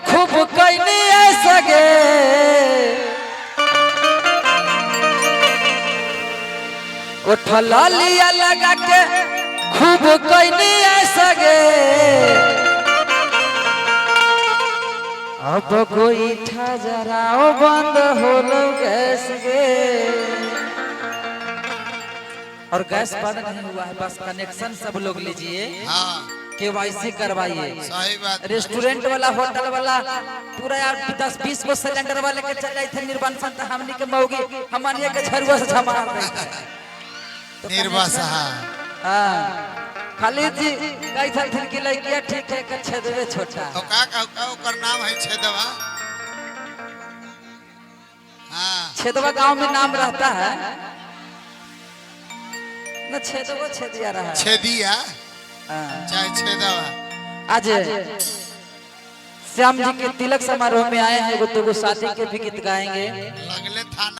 खूब कैनी सगे उठला लिया लगा के खूब कैनी सगे अब कोई था जराओ बंद हो लो गैस गे और गैस बंद नहीं हुआ है बस कनेक्शन सब लोग लीजिए हाँ केवाईसी करवाइए सही बात रेस्टोरेंट वाला होटल वाला पूरा यार 10-20 को सिलेंडर वाले के चल जाए थे निर्वासन तो हमनी के मौगी हमनिया के झरुआ से झमार दे निर्वासा हां खाली जी कई था की लड़कियां ठीक है कर छेदवे छोटा तो का ओकर नाम है छेदवा हां छेदवा गांव में नाम रहता है न छेदवा छेदिया रहा है छेदिया हां चाहे छेदवा आज श्याम जी के तिलक समारोह में आए हैं वो तो शादी के भी गीत गाएंगे लगले थाना